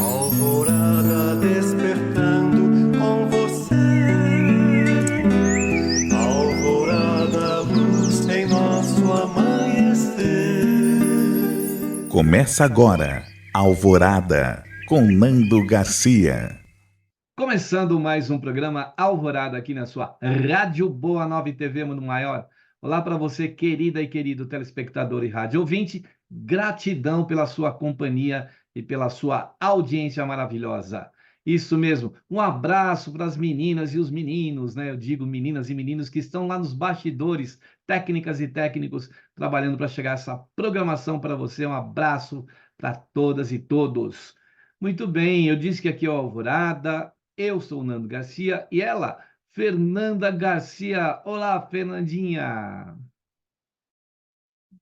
Alvorada despertando com você. Alvorada, luz em nosso amanhecer. Começa agora, Alvorada, com Nando Garcia. Começando mais um programa Alvorada aqui na sua Rádio Boa Nova e TV Mundo Maior. Olá para você, querida e querido telespectador e rádio ouvinte. Gratidão pela sua companhia e pela sua audiência maravilhosa. Isso mesmo, um abraço para as meninas e os meninos, né? Eu digo meninas e meninos que estão lá nos bastidores, técnicas e técnicos, trabalhando para chegar essa programação para você. Um abraço para todas e todos. Muito bem, eu disse que aqui é o Alvorada. Eu sou o Nando Garcia e ela, Fernanda Garcia. Olá, Fernandinha.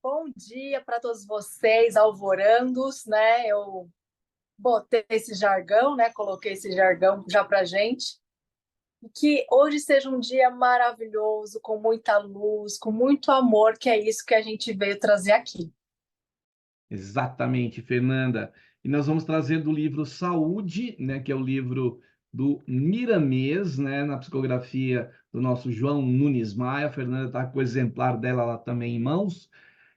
Bom dia para todos vocês, alvorandos, né? Eu botei esse jargão, né? Coloquei esse jargão já para gente. E que hoje seja um dia maravilhoso, com muita luz, com muito amor, que é isso que a gente veio trazer aqui. Exatamente, Fernanda. E nós vamos trazer do livro Saúde, né, que é o livro do Miramês, né, na psicografia do nosso João Nunes Maia. A Fernanda está com o exemplar dela lá também em mãos.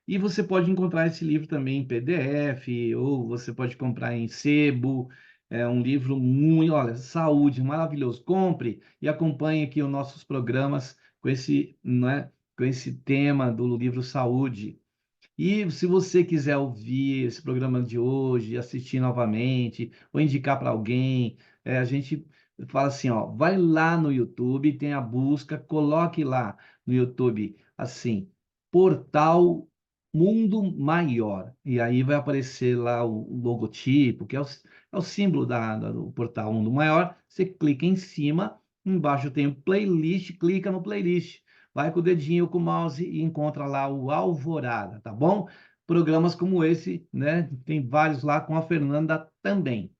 E você pode encontrar esse livro também em PDF, ou você pode comprar em sebo. É um livro muito, olha, saúde, maravilhoso. Compre e acompanhe aqui os nossos programas com esse, né, com esse tema do livro Saúde. E se você quiser ouvir esse programa de hoje, assistir novamente, ou indicar para alguém, a gente fala assim, ó, vai lá no YouTube, tem a busca, coloque lá no YouTube, assim, Portal Mundo Maior. E aí vai aparecer lá o logotipo, que é o símbolo do Portal Mundo Maior. Você clica em cima, embaixo tem o playlist, clica no playlist. Vai com o dedinho, com o mouse e encontra lá o Alvorada, tá bom? Programas como esse, né? Tem vários lá com a Fernanda também.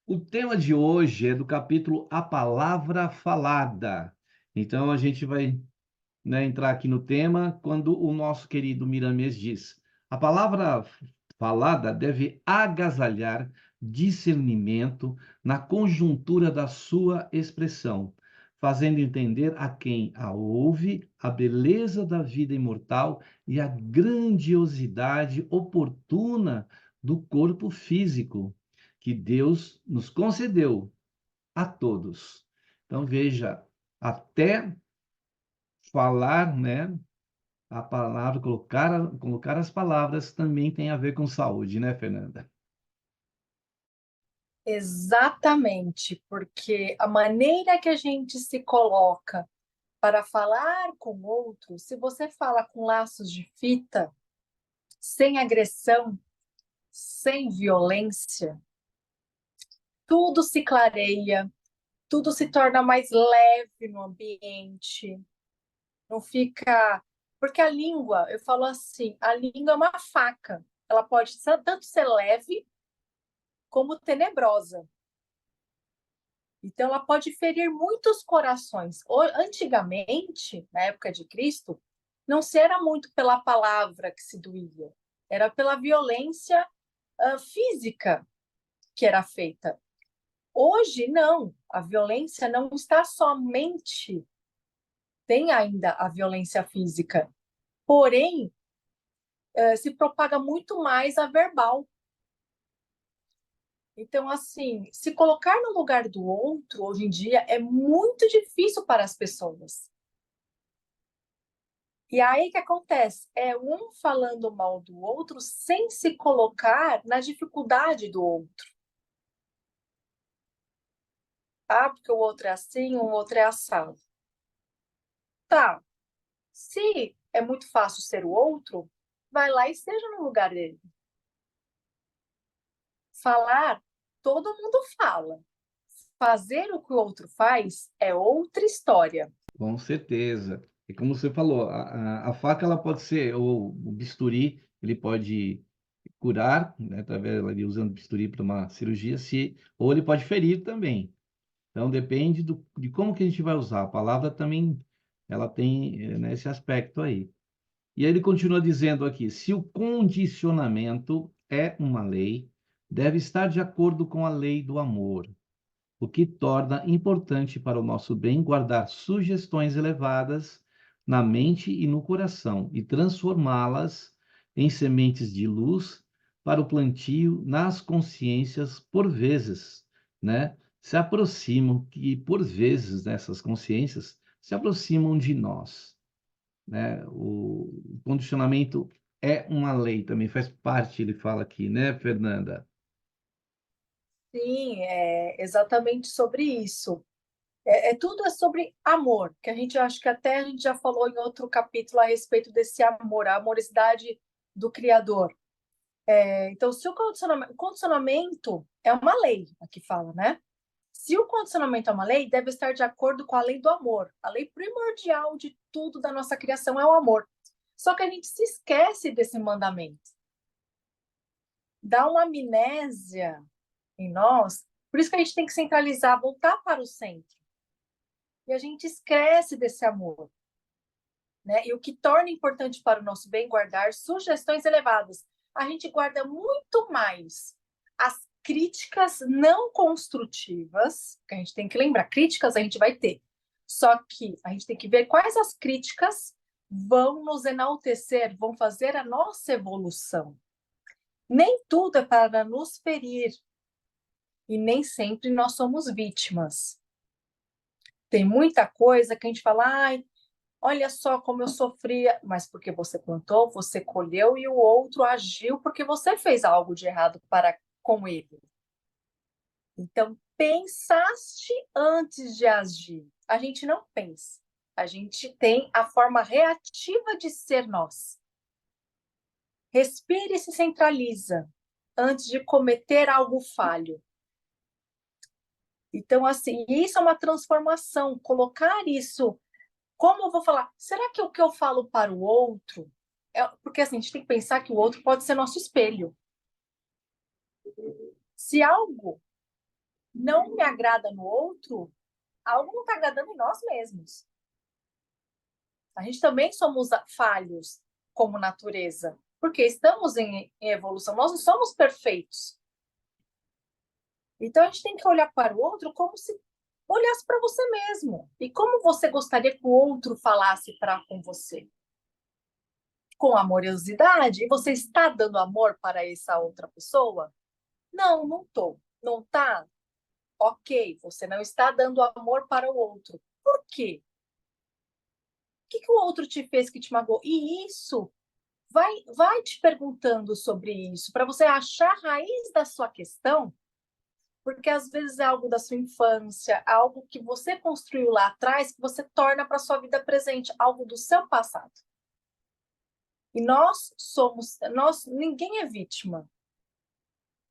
O tema de hoje é do capítulo A Palavra Falada. Então a gente vai, né, entrar aqui no tema quando o nosso querido Miramês diz: a palavra falada deve agasalhar discernimento na conjuntura da sua expressão, fazendo entender a quem a ouve a beleza da vida imortal e a grandiosidade oportuna do corpo físico que Deus nos concedeu a todos. Então veja, até falar, né? A palavra, colocar as palavras também tem a ver com saúde, né, Fernanda? Exatamente, porque a maneira que a gente se coloca para falar com o outro, se você fala com laços de fita, sem agressão, sem violência, tudo se clareia, tudo se torna mais leve no ambiente, não fica. Porque a língua, eu falo assim, a língua é uma faca, ela pode tanto ser leve como tenebrosa. Então, ela pode ferir muitos corações. Antigamente, na época de Cristo, não se era muito pela palavra que se doía, era pela violência física que era feita. Hoje, não. A violência não está somente. Tem ainda a violência física, porém, se propaga muito mais a verbal. Então, assim, se colocar no lugar do outro, hoje em dia, é muito difícil para as pessoas. E aí o que acontece? É um falando mal do outro sem se colocar na dificuldade do outro. Ah, porque o outro é assim, o outro é assado. Tá. Se é muito fácil ser o outro, vai lá e esteja no lugar dele. Falar, todo mundo fala. Fazer o que o outro faz é outra história. Com certeza. E como você falou, a faca ela pode ser, ou o bisturi, ele pode curar, né, através ali usando bisturi para uma cirurgia, ou ele pode ferir também. Então depende de como que a gente vai usar. A palavra também, ela tem, né, esse aspecto aí. E aí ele continua dizendo aqui: se o condicionamento é uma lei, deve estar de acordo com a lei do amor, o que torna importante para o nosso bem guardar sugestões elevadas na mente e no coração e transformá-las em sementes de luz para o plantio nas consciências por vezes, né? Se aproximam, que por vezes nessas consciências se aproximam de nós, né? O condicionamento é uma lei, também faz parte, ele fala aqui, né, Fernanda? Sim, é exatamente sobre isso. Tudo é sobre amor, que a gente acho que até a gente já falou em outro capítulo a respeito desse amor, a amorosidade do Criador. Então, se o condicionamento é uma lei, aqui fala, né? Se o condicionamento é uma lei, deve estar de acordo com a lei do amor. A lei primordial de tudo da nossa criação é o amor. Só que a gente se esquece desse mandamento. Dá uma amnésia em nós. Por isso que a gente tem que centralizar, voltar para o centro. E a gente esquece desse amor. Né? E o que torna importante para o nosso bem guardar sugestões elevadas. A gente guarda muito mais as críticas não construtivas, que a gente tem que lembrar, críticas a gente vai ter. Só que a gente tem que ver quais as críticas vão nos enaltecer, vão fazer a nossa evolução. Nem tudo é para nos ferir. E nem sempre nós somos vítimas. Tem muita coisa que a gente fala, ai, olha só como eu sofria, mas porque você plantou, você colheu e o outro agiu porque você fez algo de errado para com ele. Então, pensaste antes de agir. A gente não pensa. A gente tem a forma reativa de ser nós. Respire e se centraliza antes de cometer algo falho. Então, assim, isso é uma transformação. Colocar isso, como eu vou falar? Será que o que eu falo para o outro... Porque assim, a gente tem que pensar que o outro pode ser nosso espelho. Se algo não me agrada no outro, algo não está agradando em nós mesmos. A gente também somos falhos como natureza, porque estamos em evolução, nós não somos perfeitos. Então a gente tem que olhar para o outro como se olhasse para você mesmo. E como você gostaria que o outro falasse com você? Com amorosidade? E você está dando amor para essa outra pessoa? Não, não estou. Não está? Ok, você não está dando amor para o outro. Por quê? O que o outro te fez que te magoou? E isso, vai te perguntando sobre isso, para você achar a raiz da sua questão, porque às vezes é algo da sua infância, algo que você construiu lá atrás, que você torna para a sua vida presente, algo do seu passado. E ninguém é vítima.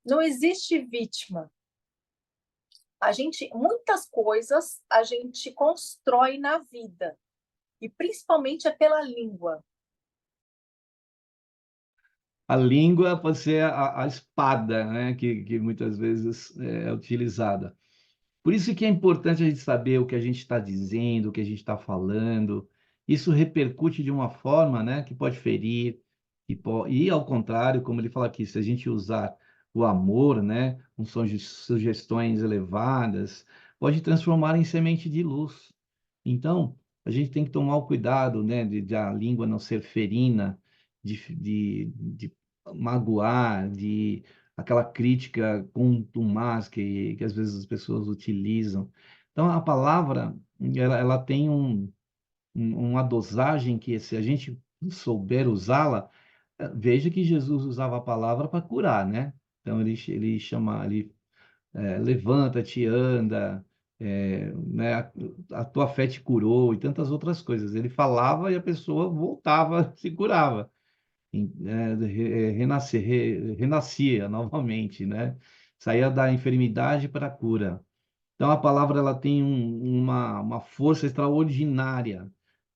Não existe vítima. Muitas coisas a gente constrói na vida, e principalmente é pela língua. A língua pode ser a espada, né, que muitas vezes é utilizada. Por isso que é importante a gente saber o que a gente está dizendo, o que a gente está falando. Isso repercute de uma forma, né, que pode ferir, e ao contrário, como ele fala aqui, se a gente usar o amor, né, com sugestões elevadas, pode transformar em semente de luz. Então, a gente tem que tomar o cuidado, né, de a língua não ser ferina, de magoar, de aquela crítica contumaz que às vezes as pessoas utilizam. Então, a palavra, ela tem uma dosagem que, se a gente souber usá-la, veja que Jesus usava a palavra para curar, né? Então, ele chama, levanta-te, anda, né? A tua fé te curou e tantas outras coisas. Ele falava e a pessoa voltava, se curava, renascia novamente, né? Saía da enfermidade para a cura. Então, a palavra ela tem uma força extraordinária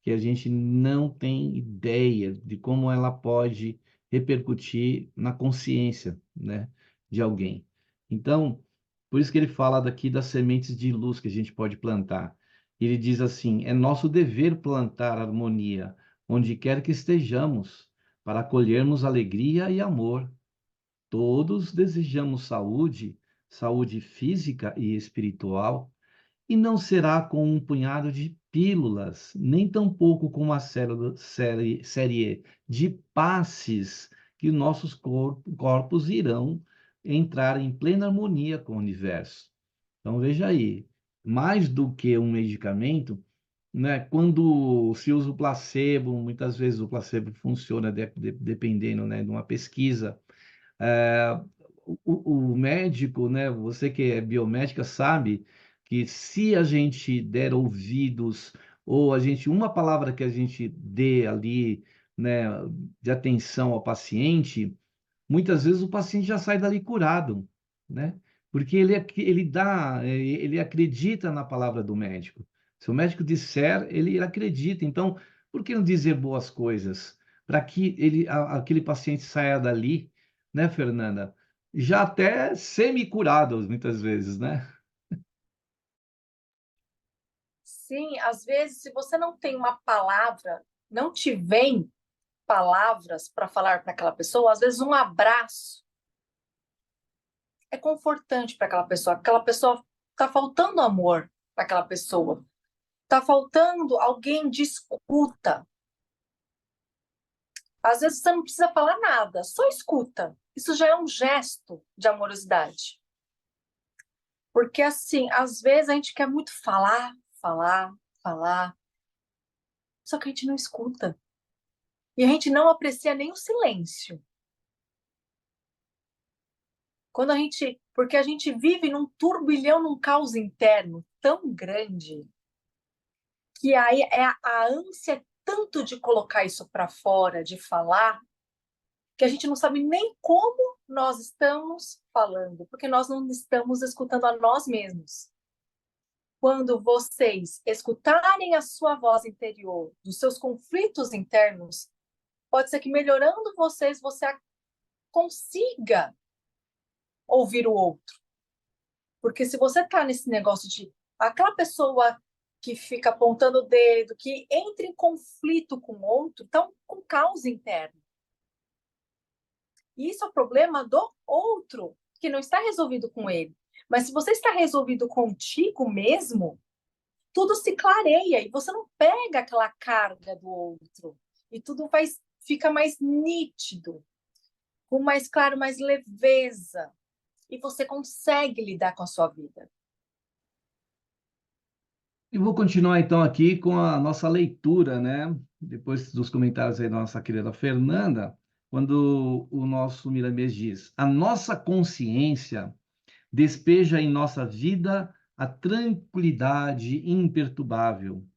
que a gente não tem ideia de como ela pode repercutir na consciência, né, de alguém. Então, por isso que ele fala daqui das sementes de luz que a gente pode plantar. Ele diz assim: é nosso dever plantar harmonia onde quer que estejamos, para colhermos alegria e amor. todos desejamos saúde, saúde física e espiritual, e não será com um punhado de pílulas, nem tampouco com uma série de passes que nossos corpos irão entrar em plena harmonia com o universo. Então, veja aí, mais do que um medicamento, né, quando se usa o placebo, muitas vezes o placebo funciona dependendo, né, de uma pesquisa. É, o médico, né, você que é biomédica, sabe que se a gente der ouvidos, ou uma palavra que a gente dê ali, né, de atenção ao paciente, muitas vezes o paciente já sai dali curado, né? Porque ele acredita na palavra do médico. Se o médico disser, ele acredita. Então, por que não dizer boas coisas? Para que aquele paciente saia dali, né, Fernanda? Já até semi-curado, muitas vezes, né? Sim, às vezes, se você não tem uma palavra, não te vem palavras para falar para aquela pessoa, às vezes um abraço é confortante para aquela pessoa está faltando amor para aquela pessoa, está faltando alguém de escuta. Às vezes você não precisa falar nada, só escuta. Isso já é um gesto de amorosidade. Porque assim, às vezes a gente quer muito falar, falar, falar, só que a gente não escuta. E a gente não aprecia nem o silêncio. Porque a gente vive num turbilhão, num caos interno tão grande, que aí a ânsia tanto de colocar isso para fora, de falar, que a gente não sabe nem como nós estamos falando, porque nós não estamos escutando a nós mesmos. Quando vocês escutarem a sua voz interior, dos seus conflitos internos, pode ser que melhorando vocês, você consiga ouvir o outro. Porque se você está nesse negócio de aquela pessoa que fica apontando o dedo, que entra em conflito com o outro, então com caos interno. E isso é o problema do outro, que não está resolvido com ele. Mas se você está resolvido contigo mesmo, tudo se clareia e você não pega aquela carga do outro. E tudo fica mais nítido, com mais claro, mais leveza. E você consegue lidar com a sua vida. E vou continuar então aqui com a nossa leitura, né? Depois dos comentários aí da nossa querida Fernanda, quando o nosso Miramês diz: a nossa consciência despeja em nossa vida a tranquilidade imperturbável.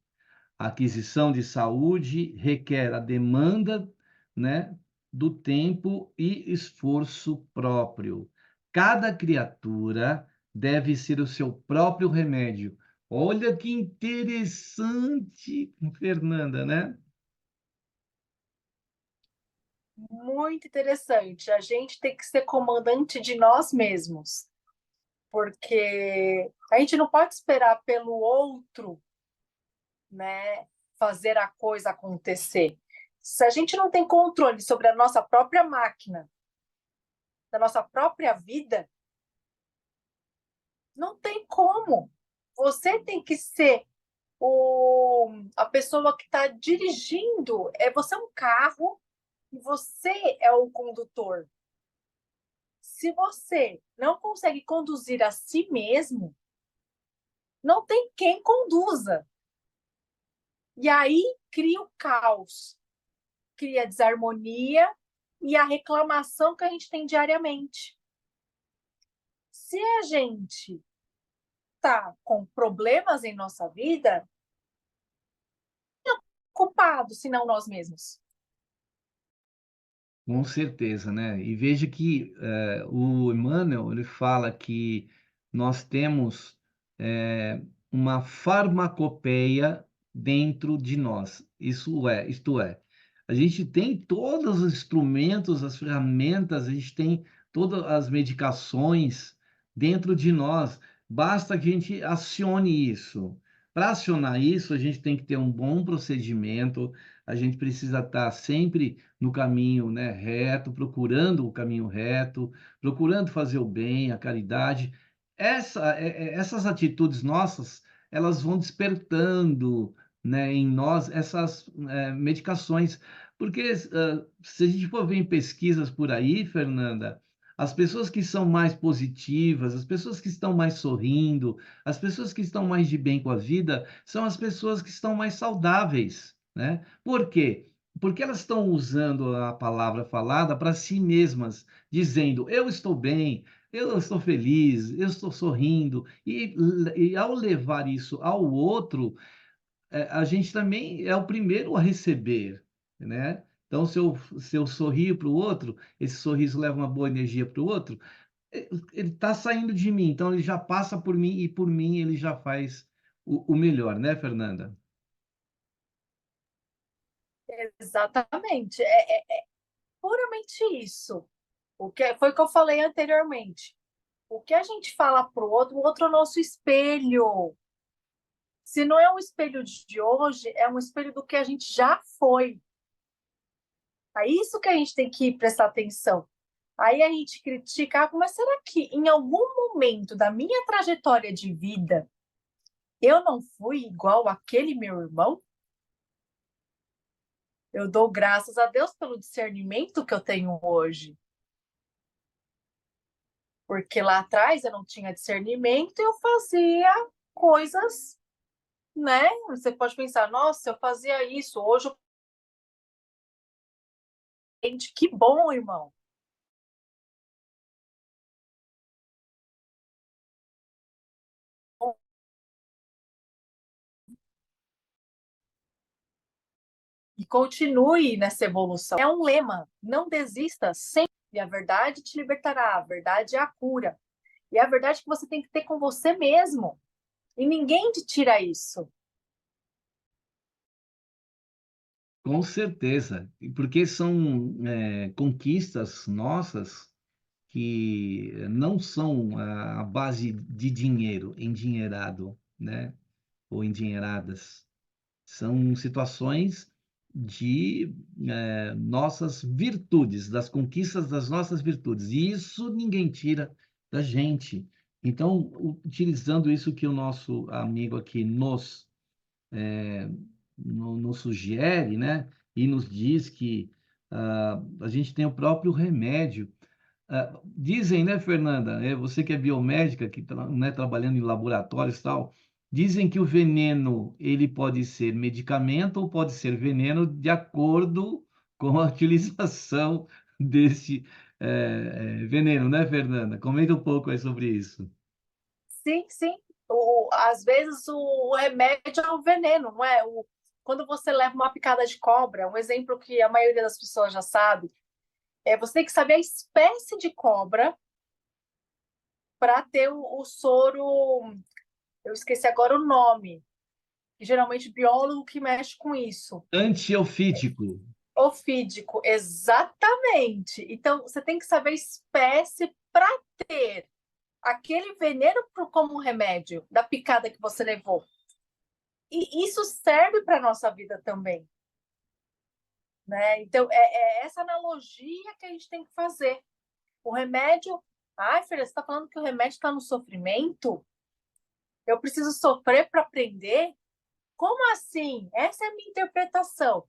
A aquisição de saúde requer a demanda, né, do tempo e esforço próprio. Cada criatura deve ser o seu próprio remédio. Olha que interessante, Fernanda, né? Muito interessante. A gente tem que ser comandante de nós mesmos, porque a gente não pode esperar pelo outro, né, fazer a coisa acontecer. Se a gente não tem controle sobre a nossa própria máquina, da nossa própria vida, não tem como. Você tem que ser a pessoa que está dirigindo. Você é um carro e você é o condutor. Se você não consegue conduzir a si mesmo, não tem quem conduza. E aí cria o caos, cria a desarmonia e a reclamação que a gente tem diariamente. Se a gente está com problemas em nossa vida, não é culpado, senão nós mesmos. Com certeza, né? E veja que o Emmanuel ele fala que nós temos uma farmacopeia dentro de nós. Isto é, a gente tem todos os instrumentos, as ferramentas, a gente tem todas as medicações dentro de nós. Basta que a gente acione isso, Para acionar isso, a gente tem que ter um bom procedimento, a gente precisa estar sempre no caminho, né, reto, procurando o caminho reto, procurando fazer o bem, a caridade. Essas atitudes nossas, elas vão despertando, né, em nós essas medicações. Porque se a gente for ver em pesquisas por aí, Fernanda, as pessoas que são mais positivas, as pessoas que estão mais sorrindo, as pessoas que estão mais de bem com a vida são as pessoas que estão mais saudáveis, né? Por quê? Porque elas estão usando a palavra falada para si mesmas, dizendo: eu estou bem, eu estou feliz, eu estou sorrindo. E ao levar isso ao outro, a gente também é o primeiro a receber, né? Então, se eu sorrio para o outro, esse sorriso leva uma boa energia para o outro, ele está saindo de mim, então ele já passa por mim e por mim ele já faz o melhor, né, Fernanda? Exatamente. É puramente isso. Foi o que eu falei anteriormente. O que a gente fala para o outro é o nosso espelho. Se não é um espelho de hoje, é um espelho do que a gente já foi. É isso que a gente tem que prestar atenção. Aí a gente critica, mas será que em algum momento da minha trajetória de vida eu não fui igual aquele meu irmão? Eu dou graças a Deus pelo discernimento que eu tenho hoje. Porque lá atrás eu não tinha discernimento e eu fazia coisas, né? Você pode pensar, nossa, eu fazia isso, hoje eu... Gente, que bom, irmão. E continue nessa evolução. É um lema, não desista sempre. E a verdade te libertará, a verdade é a cura. E é a verdade que você tem que ter com você mesmo. E ninguém te tira isso. Com certeza, porque são conquistas nossas que não são a base de dinheiro, endinheirado, né? Ou endinheiradas. São situações de nossas virtudes, das conquistas das nossas virtudes. E isso ninguém tira da gente. Então, utilizando isso que o nosso amigo aqui nos sugere, né? E nos diz que a gente tem o próprio remédio. Dizem, né, Fernanda, você que é biomédica, que está, né, trabalhando em laboratórios e tal, dizem que o veneno ele pode ser medicamento ou pode ser veneno de acordo com a utilização desse veneno, né, Fernanda? Comenta um pouco aí sobre isso. Sim, sim. Às vezes o remédio é o veneno, não é? Quando você leva uma picada de cobra, um exemplo que a maioria das pessoas já sabe, você tem que saber a espécie de cobra para ter o soro. Eu esqueci agora o nome. E geralmente biólogo que mexe com isso. Antiofídico. Ofídico, exatamente. Então, você tem que saber a espécie para ter aquele veneno como remédio da picada que você levou. E isso serve para a nossa vida também. Né? Então, é essa analogia que a gente tem que fazer. O remédio... Ai, filha, você está falando que o remédio está no sofrimento? Eu preciso sofrer para aprender? Como assim? Essa é a minha interpretação.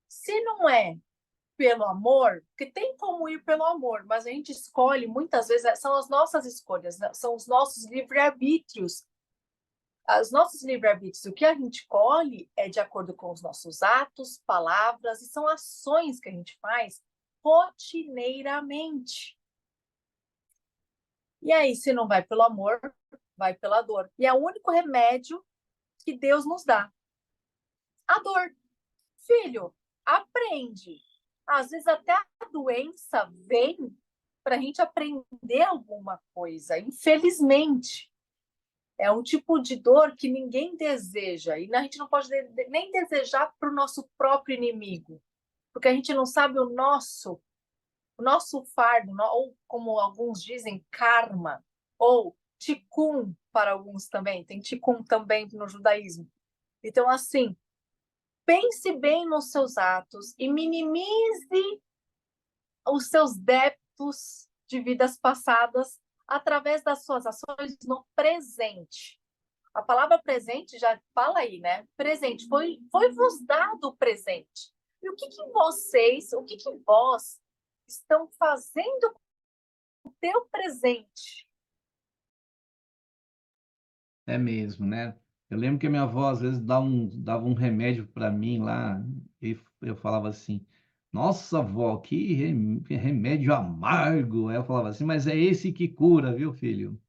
Se não é pelo amor, porque tem como ir pelo amor, mas a gente escolhe, muitas vezes, são as nossas escolhas, né? São os nossos livre-arbítrios. Os nossos livre-arbítrios, o que a gente escolhe é de acordo com os nossos atos, palavras, e são ações que a gente faz rotineiramente. E aí, se não vai pelo amor, vai pela dor. E é o único remédio que Deus nos dá. A dor. Filho, aprende. Às vezes até a doença vem para a gente aprender alguma coisa. Infelizmente, é um tipo de dor que ninguém deseja. E a gente não pode nem desejar para o nosso próprio inimigo. Porque a gente não sabe o nosso fardo, ou como alguns dizem, karma, ou tikkun para alguns também, tem tikkun também no judaísmo. Então, assim, pense bem nos seus atos e minimize os seus débitos de vidas passadas através das suas ações no presente. A palavra presente já fala aí, né? Presente, foi-vos dado o presente. E o que vós estão fazendo com o teu presente? É mesmo, né? Eu lembro que a minha avó às vezes dava um remédio para mim lá, e eu falava assim: Nossa, avó, que remédio amargo. Aí eu falava assim: Mas é esse que cura, viu, filho?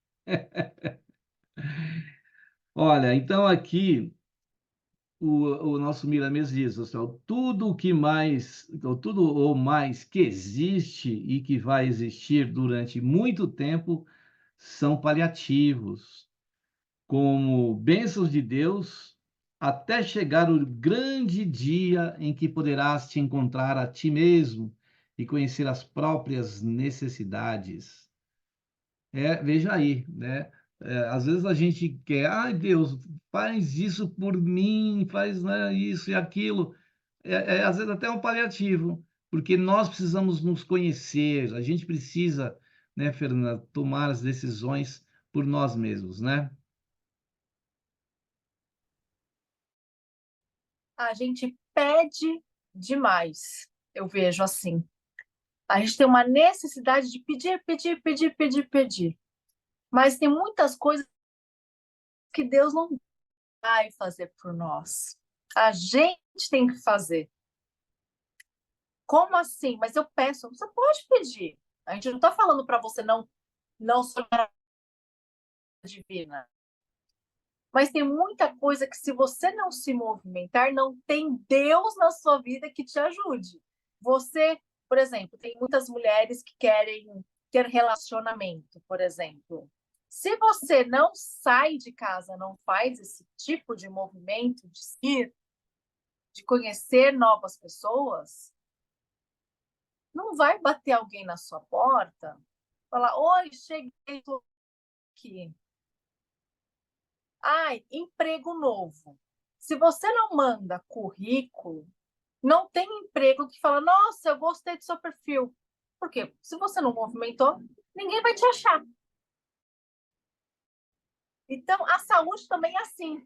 Olha, então aqui o nosso Miramês diz, assim, ó, tudo o que mais, então, tudo ou mais que existe e que vai existir durante muito tempo são paliativos, como bênçãos de Deus, até chegar o grande dia em que poderás te encontrar a ti mesmo e conhecer as próprias necessidades. Veja aí, né? Às vezes a gente quer, ai Deus, faz isso por mim, faz, né, isso e aquilo. Às vezes até um paliativo, porque nós precisamos nos conhecer, a gente precisa, né, Fernanda, tomar as decisões por nós mesmos, né? A gente pede demais, eu vejo assim. A gente tem uma necessidade de pedir, pedir, pedir, pedir, pedir. Mas tem muitas coisas que Deus não vai fazer por nós. A gente tem que fazer. Como assim? Mas eu peço. Você pode pedir. A gente não está falando para você não sonhar divina. Mas tem muita coisa que, se você não se movimentar, não tem Deus na sua vida que te ajude. Você, por exemplo, tem muitas mulheres que querem ter relacionamento, por exemplo. Se você não sai de casa, não faz esse tipo de movimento de ir, de conhecer novas pessoas, não vai bater alguém na sua porta, falar: Oi, cheguei, tô aqui. Ai, emprego novo. Se você não manda currículo, não tem emprego que fala: Nossa, eu gostei do seu perfil. Por quê? Se você não movimentou, ninguém vai te achar. Então, a saúde também é assim.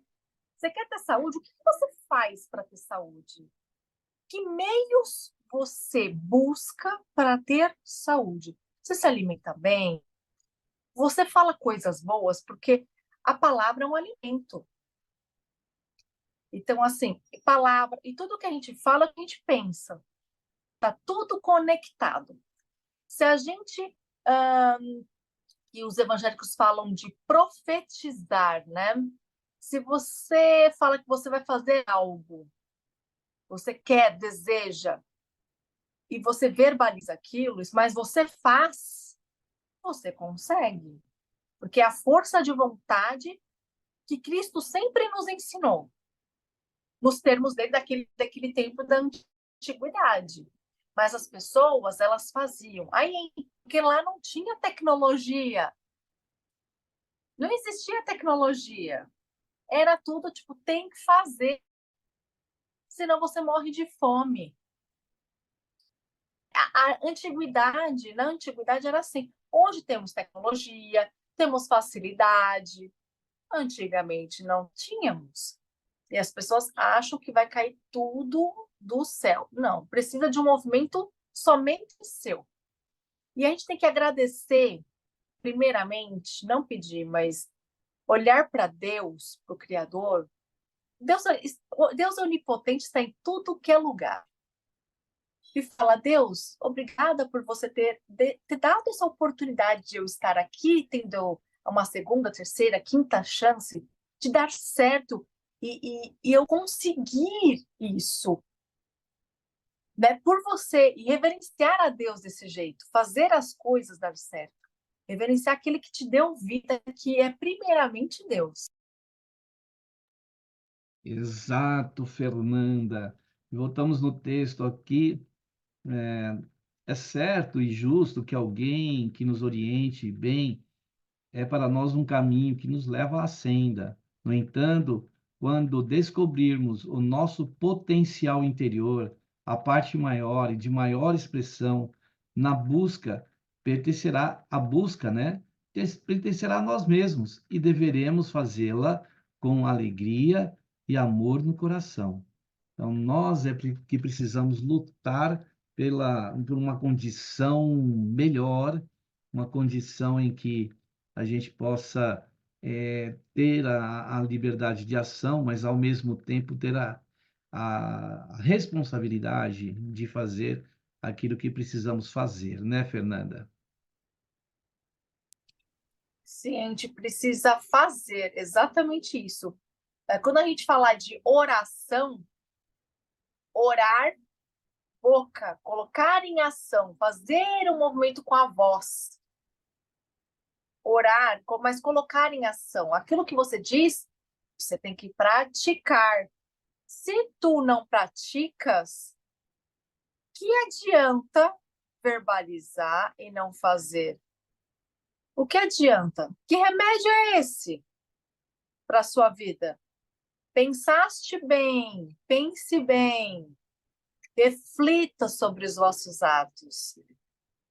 Você quer ter saúde? O que você faz para ter saúde? Que meios você busca para ter saúde? Você se alimenta bem? Você fala coisas boas? Porque a palavra é um alimento. Então, assim, palavra e tudo que a gente fala, a gente pensa. Está tudo conectado. Se a gente... e os evangélicos falam de profetizar, né? Se você fala que você vai fazer algo, você quer, deseja, e você verbaliza aquilo, mas você faz, você consegue. Porque é a força de vontade que Cristo sempre nos ensinou, nos termos dele daquele tempo da antiguidade. Mas as pessoas, elas faziam. Aí, porque lá não tinha tecnologia. Não existia tecnologia. Era tudo, tipo, tem que fazer. Senão você morre de fome. Na antiguidade era assim. Hoje temos tecnologia, temos facilidade. Antigamente não tínhamos. E as pessoas acham que vai cair tudo do céu. Não, precisa de um movimento somente seu. E a gente tem que agradecer, primeiramente, não pedir, mas olhar para Deus, para o Criador. Deus é onipotente, está em tudo que é lugar. E fala: Deus, obrigada por você ter dado essa oportunidade de eu estar aqui, tendo uma segunda, terceira, quinta chance de dar certo e eu conseguir isso, né? Por você, e reverenciar a Deus desse jeito, fazer as coisas dar certo, reverenciar aquele que te deu vida, que é primeiramente Deus. Exato, Fernanda. Voltamos no texto aqui. É certo e justo que alguém que nos oriente bem é para nós um caminho que nos leva à senda. No entanto, quando descobrirmos o nosso potencial interior, a parte maior e de maior expressão, na busca, pertencerá à busca, né? Pertencerá a nós mesmos e deveremos fazê-la com alegria e amor no coração. Então, nós é que precisamos lutar por uma condição melhor, uma condição em que a gente possa ter a liberdade de ação, mas ao mesmo tempo ter a responsabilidade de fazer aquilo que precisamos fazer, né, Fernanda? Sim, a gente precisa fazer exatamente isso. Quando a gente falar de oração, orar, boca, colocar em ação, fazer um movimento com a voz. Orar, mas colocar em ação. Aquilo que você diz, você tem que praticar. Se tu não praticas, que adianta verbalizar e não fazer? O que adianta? Que remédio é esse para a sua vida? Pensaste bem, pense bem, reflita sobre os vossos atos,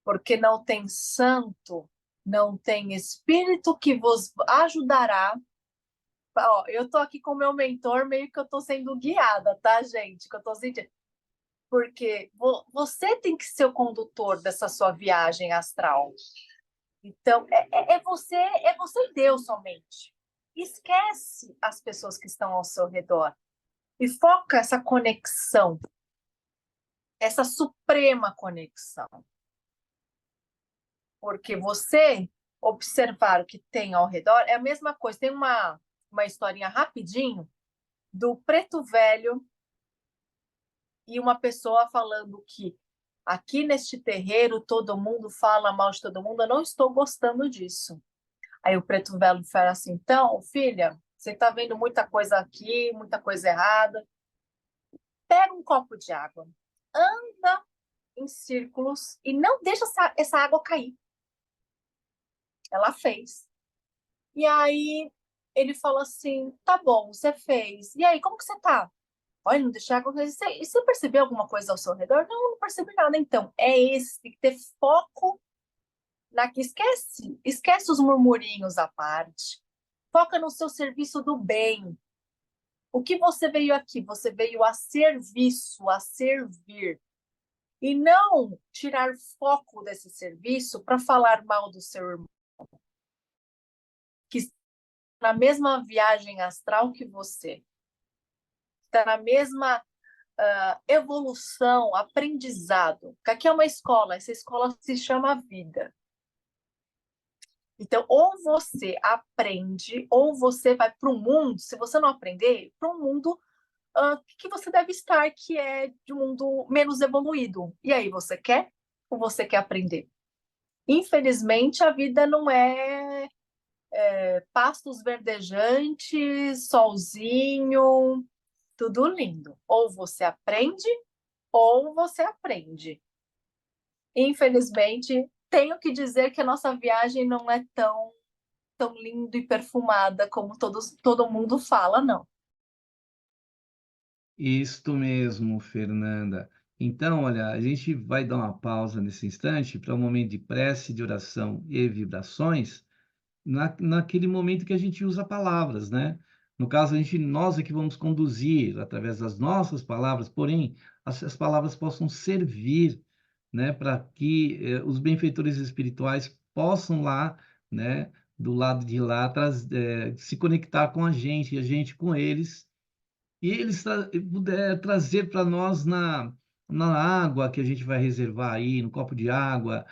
porque não tem santo, não tem espírito que vos ajudará. Ó, eu tô aqui com o meu mentor, meio que eu tô sendo guiada, tá, gente? Que eu tô sentindo. Porque você tem que ser o condutor dessa sua viagem astral. Então, é você e Deus somente. Esquece as pessoas que estão ao seu redor e foca essa conexão, essa suprema conexão. Porque você observar o que tem ao redor é a mesma coisa. Tem uma historinha rapidinho do preto velho e uma pessoa falando que aqui neste terreiro todo mundo fala mal de todo mundo, eu não estou gostando disso. Aí o preto velho fala assim, então, filha, você está vendo muita coisa aqui, muita coisa errada. Pega um copo de água, anda em círculos e não deixa essa água cair. Ela fez. E aí ele falou assim, tá bom, você fez. E aí, como que você tá? Olha, não deixar água cair. E você percebeu alguma coisa ao seu redor? Não percebi nada. Então, é esse, tem que ter foco esquece os murmurinhos à parte. Foca no seu serviço do bem. O que você veio aqui? Você veio a serviço, a servir. E não tirar foco desse serviço para falar mal do seu irmão, que está na mesma viagem astral que você, está na mesma evolução, aprendizado. Porque aqui é uma escola, essa escola se chama vida. Então, ou você aprende, ou você vai para o mundo, se você não aprender, para um mundo que você deve estar, que é de um mundo menos evoluído. E aí, você quer ou você quer aprender? Infelizmente, a vida não é pastos verdejantes, solzinho, tudo lindo. Ou você aprende, ou você aprende. Infelizmente, tenho que dizer que a nossa viagem não é tão linda e perfumada como todo mundo fala, não. Isto mesmo, Fernanda. Então, olha, a gente vai dar uma pausa nesse instante para um momento de prece, de oração e vibrações, naquele momento que a gente usa palavras, né? No caso, nós é que vamos conduzir através das nossas palavras, porém, as palavras possam servir, né, para que os benfeitores espirituais possam lá, né, do lado de lá, se conectar com a gente, e a gente com eles, e eles puder trazer para nós na água que a gente vai reservar aí, no copo de água,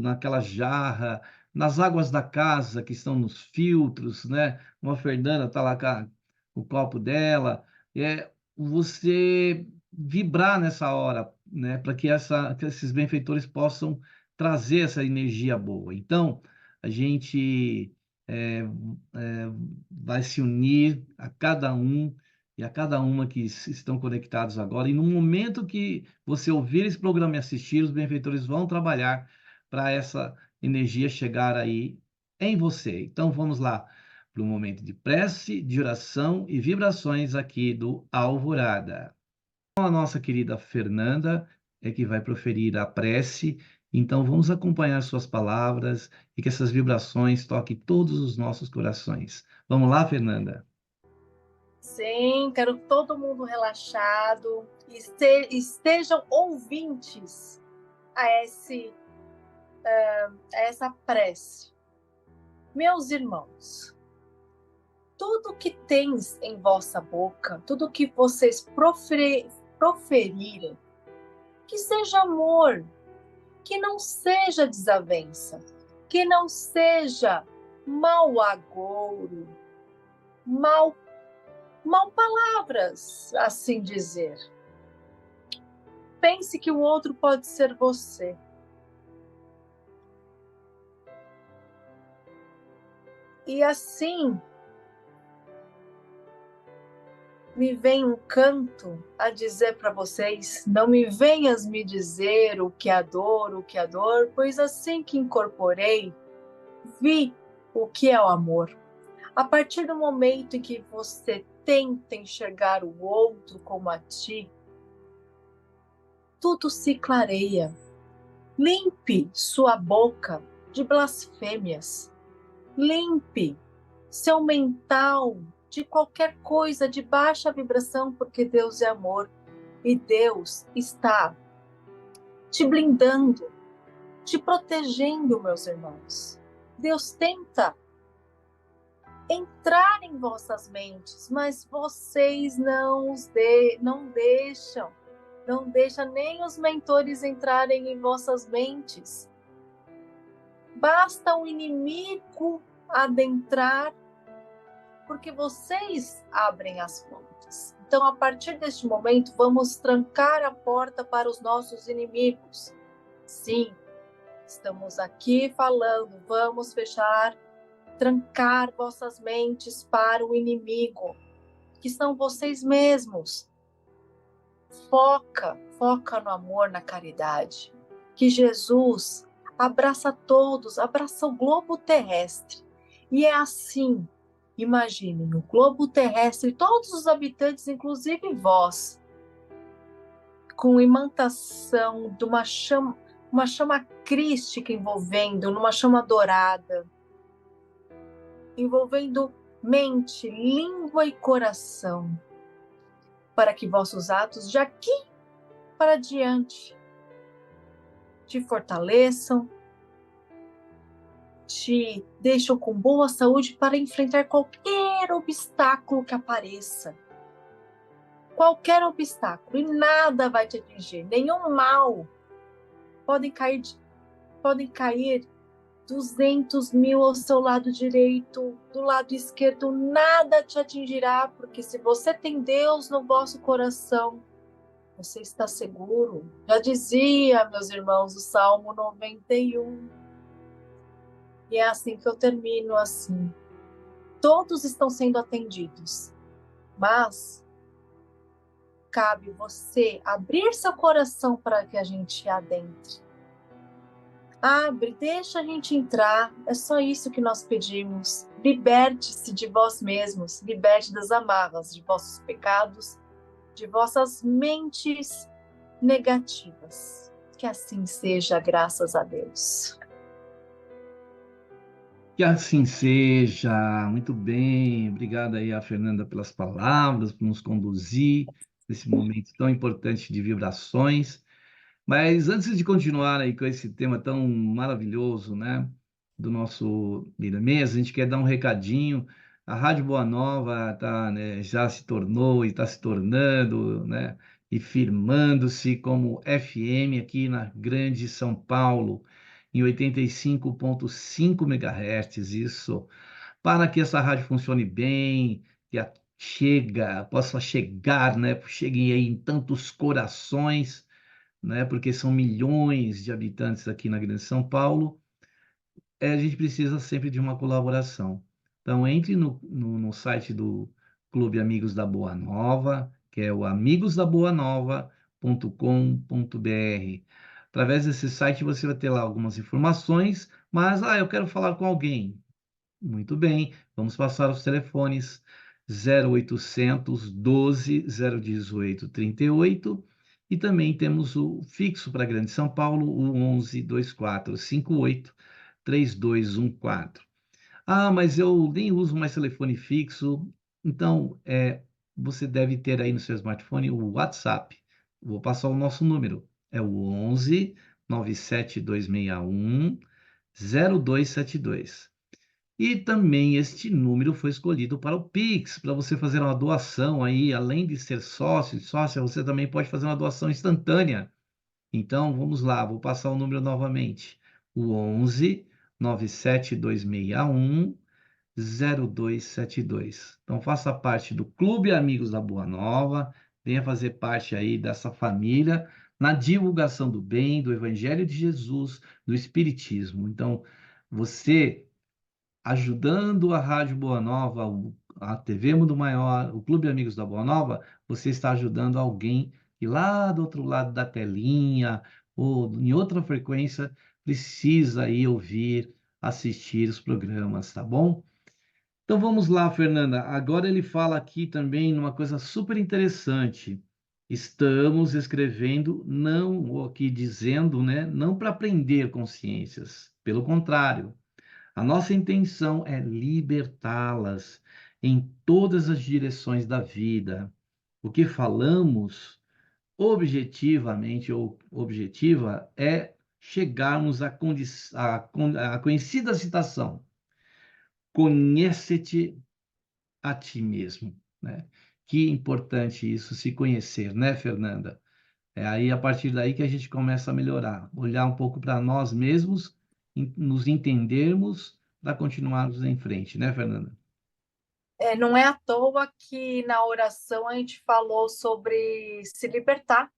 naquela jarra, nas águas da casa que estão nos filtros, né? Uma Fernanda está lá com o copo dela, você vibrar nessa hora, né? Para que esses benfeitores possam trazer essa energia boa. Então, a gente é, vai se unir a cada um e a cada uma que estão conectados agora. E no momento que você ouvir esse programa e assistir, os benfeitores vão trabalhar para essa energia chegar aí em você. Então vamos lá para o momento de prece, de oração e vibrações aqui do Alvorada. A nossa querida Fernanda é que vai proferir a prece, então vamos acompanhar suas palavras e que essas vibrações toquem todos os nossos corações. Vamos lá, Fernanda? Sim, quero todo mundo relaxado e estejam ouvintes a essa prece. Meus irmãos, tudo que tens em vossa boca, tudo que vocês proferirem, que seja amor, que não seja desavença, que não seja mau agouro, mal palavras, assim dizer. Pense que o outro pode ser você. E assim, me vem um canto a dizer para vocês: não me venhas me dizer o que é dor, pois assim que incorporei, vi o que é o amor. A partir do momento em que você tenta enxergar o outro como a ti, tudo se clareia. Limpe sua boca de blasfêmias. Limpe seu mental de qualquer coisa de baixa vibração, porque Deus é amor e Deus está te blindando, te protegendo, meus irmãos. Deus tenta entrar em vossas mentes, mas vocês não deixam nem os mentores entrarem em vossas mentes. Basta o inimigo adentrar, porque vocês abrem as portas. Então, a partir deste momento, vamos trancar a porta para os nossos inimigos. Sim, estamos aqui falando, vamos fechar, trancar vossas mentes para o inimigo, que são vocês mesmos. Foca no amor, na caridade. Que Jesus abraça todos, abraça o globo terrestre. E é assim, imaginem, o globo terrestre, todos os habitantes, inclusive vós, com imantação de uma chama crística envolvendo, numa chama dourada, envolvendo mente, língua e coração, para que vossos atos de aqui para diante te fortaleçam, te deixam com boa saúde para enfrentar qualquer obstáculo que apareça. Qualquer obstáculo, e nada vai te atingir, nenhum mal. Podem cair 200.000 ao seu lado direito, do lado esquerdo, nada te atingirá, porque se você tem Deus no vosso coração, você está seguro. Já dizia, meus irmãos, o Salmo 91. E é assim que eu termino, assim. Todos estão sendo atendidos, mas cabe você abrir seu coração para que a gente adentre. Abre, deixa a gente entrar, é só isso que nós pedimos. Liberte-se de vós mesmos, liberte das amarras de vossos pecados, de vossas mentes negativas. Que assim seja, graças a Deus. Que assim seja. Muito bem. Obrigado aí a Fernanda pelas palavras, por nos conduzir nesse momento tão importante de vibrações. Mas antes de continuar aí com esse tema tão maravilhoso, né, do nosso Miramês, a gente quer dar um recadinho. A Rádio Boa Nova tá, né, já se tornou e está se tornando, né, e firmando-se como FM aqui na Grande São Paulo, em 85,5 MHz. Isso para que essa rádio funcione bem, que possa chegar, né, chegue aí em tantos corações, né? Porque são milhões de habitantes aqui na Grande São Paulo, a gente precisa sempre de uma colaboração. Então, entre no site do Clube Amigos da Boa Nova, que é o amigosdaboanova.com.br. Através desse site você vai ter lá algumas informações, mas, eu quero falar com alguém. Muito bem, vamos passar os telefones 0800 12 018 38 e também temos o fixo para Grande São Paulo, o 11 2458 3214. Ah, mas eu nem uso mais telefone fixo. Então, você deve ter aí no seu smartphone o WhatsApp. Vou passar o nosso número. É o 11 97261 0272. E também este número foi escolhido para o Pix, para você fazer uma doação aí, além de ser sócio, sócia, você também pode fazer uma doação instantânea. Então, vamos lá, vou passar o número novamente. O 11 97261 0272. Então, faça parte do Clube Amigos da Boa Nova, venha fazer parte aí dessa família na divulgação do bem, do Evangelho de Jesus, do Espiritismo. Então, você ajudando a Rádio Boa Nova, a TV Mundo Maior, o Clube Amigos da Boa Nova, você está ajudando alguém que lá do outro lado da telinha ou em outra frequência precisa aí ouvir, assistir os programas, tá bom? Então vamos lá, Fernanda. Agora ele fala aqui também numa coisa super interessante. Estamos escrevendo, não, ou aqui dizendo, né, não para prender consciências, pelo contrário, a nossa intenção é libertá-las em todas as direções da vida. O que falamos objetivamente ou objetiva é chegarmos à conhecida citação: conhece-te a ti mesmo, né? Que importante isso, se conhecer, né, Fernanda? É aí a partir daí que a gente começa a melhorar, olhar um pouco para nós mesmos, nos entendermos para continuarmos em frente, né, Fernanda? Não é à toa que na oração a gente falou sobre se libertar,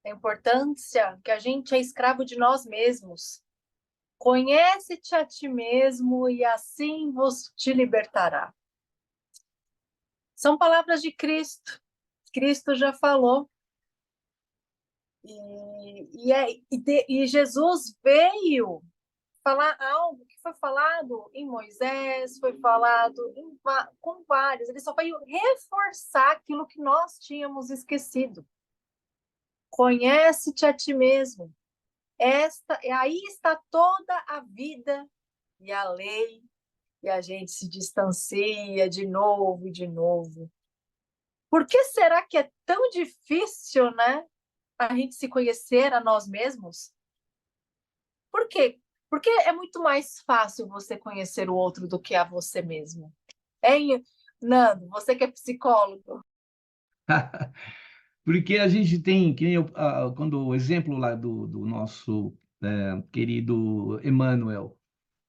a importância que a gente é escravo de nós mesmos. Conhece-te a ti mesmo e assim vos te libertará. São palavras de Cristo. Cristo já falou. E Jesus veio falar algo que foi falado em Moisés, foi falado com vários. Ele só veio reforçar aquilo que nós tínhamos esquecido. Conhece-te a ti mesmo. Aí está toda a vida e a lei, e a gente se distancia de novo e de novo. Por que será que é tão difícil, né, a gente se conhecer a nós mesmos? Por quê? Porque é muito mais fácil você conhecer o outro do que a você mesmo. Hein, Nando, você que é psicólogo. Porque a gente tem, que nem quando o exemplo lá do nosso querido Emmanuel,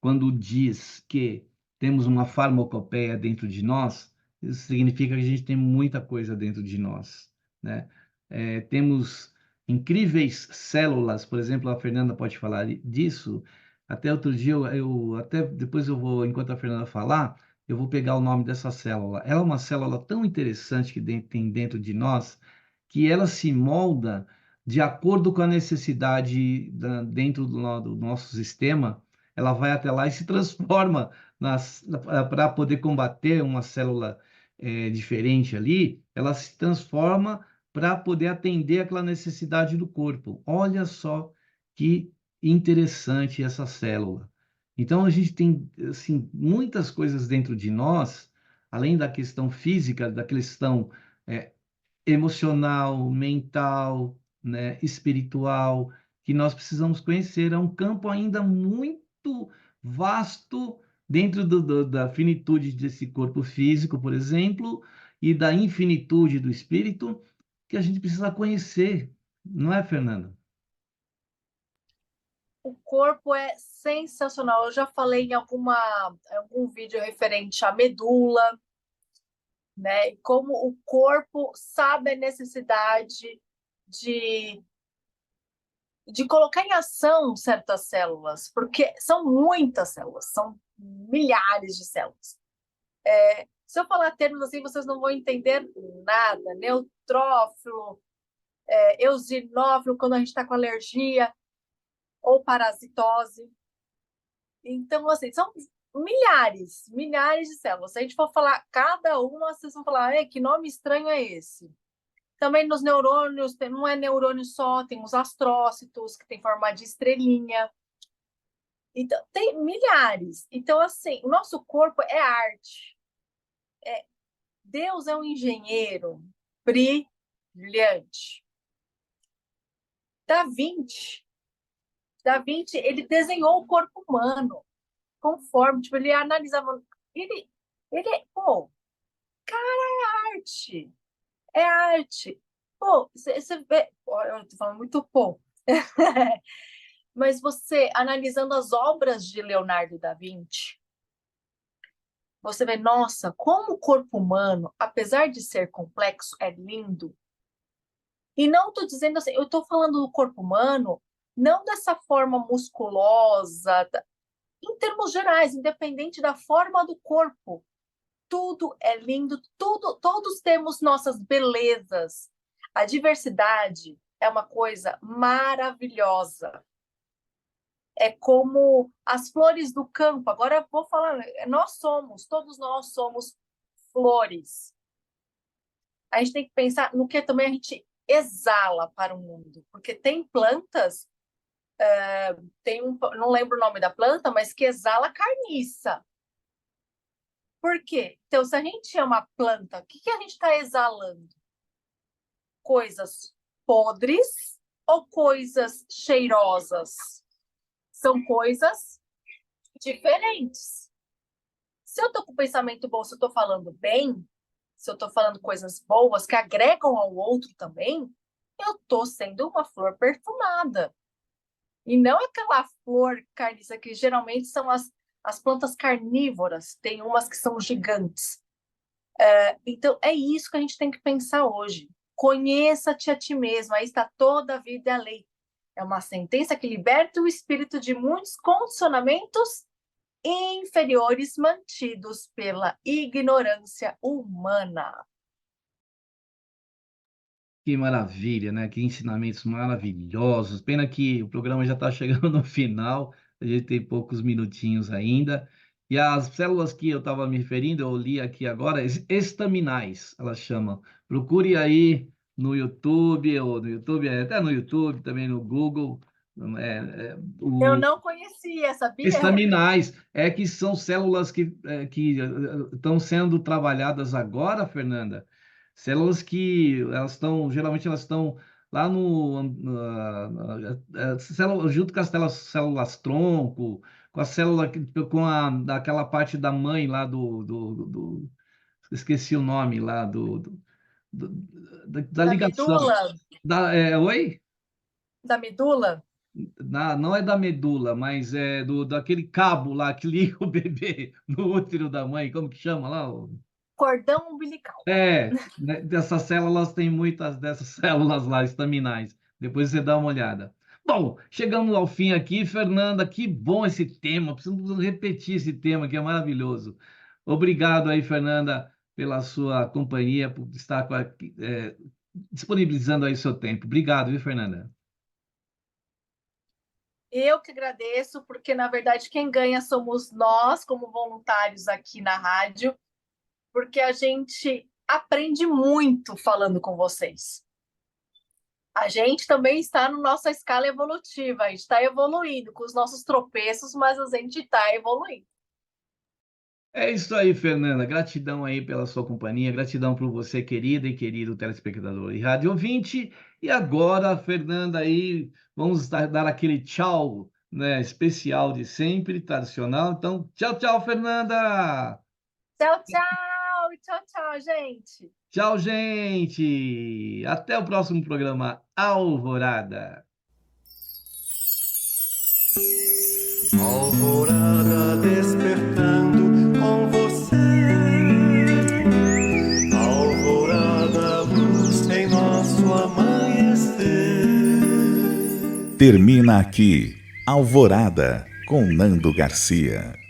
quando diz que temos uma farmacopeia dentro de nós, isso significa que a gente tem muita coisa dentro de nós, né? Temos incríveis células, por exemplo, a Fernanda pode falar disso. Até outro dia, até depois eu vou, enquanto a Fernanda falar, eu vou pegar o nome dessa célula. Ela é uma célula tão interessante que tem dentro de nós, que ela se molda de acordo com a necessidade dentro do nosso sistema. Ela vai até lá e se transforma para poder combater uma célula diferente ali, ela se transforma para poder atender aquela necessidade do corpo. Olha só que interessante essa célula. Então a gente tem assim muitas coisas dentro de nós, além da questão física, da questão é, emocional, mental, né, espiritual, que nós precisamos conhecer. É um campo ainda muito vasto dentro da finitude desse corpo físico, por exemplo, e da infinitude do espírito, que a gente precisa conhecer, não é, Fernanda? O corpo é sensacional. Eu já falei em algum vídeo referente à medula, né? E como o corpo sabe a necessidade de, de colocar em ação certas células, porque são muitas células, são milhares de células. Se eu falar termos assim, vocês não vão entender nada. Neutrófilo, eosinófilo, quando a gente está com alergia, ou parasitose. Então, assim, são milhares de células. Se a gente for falar cada uma, vocês vão falar, que nome estranho é esse? Também nos neurônios, não é neurônio só, tem os astrócitos, que tem forma de estrelinha. Então, tem milhares. Então, assim, o nosso corpo é arte. Deus é um engenheiro brilhante. Da Vinci, ele desenhou o corpo humano conforme, tipo, ele analisava. Cara, arte. É arte. Pô, você vê. Eu tô falando muito pô. Mas você, analisando as obras de Leonardo da Vinci, você vê, nossa, como o corpo humano, apesar de ser complexo, é lindo. E não estou dizendo assim, eu estou falando do corpo humano, não dessa forma musculosa, em termos gerais, independente da forma do corpo. Tudo é lindo, todos temos nossas belezas. A diversidade é uma coisa maravilhosa. É como as flores do campo. Agora eu vou falar, todos nós somos flores. A gente tem que pensar no que também a gente exala para o mundo. Porque tem plantas, não lembro o nome da planta, mas que exala carniça. Por quê? Então, se a gente é uma planta, o que a gente está exalando? Coisas podres ou coisas cheirosas? São coisas diferentes. Se eu estou com pensamento bom, se eu estou falando bem, se eu estou falando coisas boas que agregam ao outro também, eu estou sendo uma flor perfumada. E não aquela flor carniça que geralmente são as plantas carnívoras, tem umas que são gigantes. Então, é isso que a gente tem que pensar hoje. Conheça-te a ti mesmo, aí está toda a vida e a lei. É uma sentença que liberta o espírito de muitos condicionamentos inferiores mantidos pela ignorância humana. Que maravilha, né? Que ensinamentos maravilhosos. Pena que o programa já está chegando no final, a gente tem poucos minutinhos ainda. E as células que eu estava me referindo, eu li aqui agora, estaminais, elas chamam. Procure aí no YouTube, até no YouTube, também no Google. Eu não conhecia, sabia? Estaminais que são células que estão sendo trabalhadas agora, Fernanda. Células que geralmente elas estão lá junto com as células tronco, com a célula daquela parte da mãe lá esqueci o nome lá da ligação. Medula? Oi? Da medula? Não é da medula, mas é daquele cabo lá que liga o bebê no útero da mãe, como que chama lá? Cordão umbilical. Né, dessas células, tem muitas dessas células lá, estaminais. Depois você dá uma olhada. Bom, chegamos ao fim aqui, Fernanda, que bom esse tema, precisamos repetir esse tema que é maravilhoso. Obrigado aí, Fernanda, pela sua companhia, por estar disponibilizando aí o seu tempo. Obrigado, viu, Fernanda? Eu que agradeço, porque, na verdade, quem ganha somos nós, como voluntários aqui na rádio, porque a gente aprende muito falando com vocês. A gente também está na nossa escala evolutiva, a gente está evoluindo com os nossos tropeços, mas a gente está evoluindo. É isso aí, Fernanda. Gratidão aí pela sua companhia, gratidão por você, querida e querido telespectador e rádio ouvinte. E agora, Fernanda, aí vamos dar aquele tchau, né, especial de sempre, tradicional. Então, tchau, tchau, Fernanda! Tchau, tchau! Tchau, tchau, gente! Tchau, gente! Até o próximo programa Alvorada. Alvorada despertando com você. Alvorada, luz em nosso amanhecer. Termina aqui Alvorada com Nando Garcia.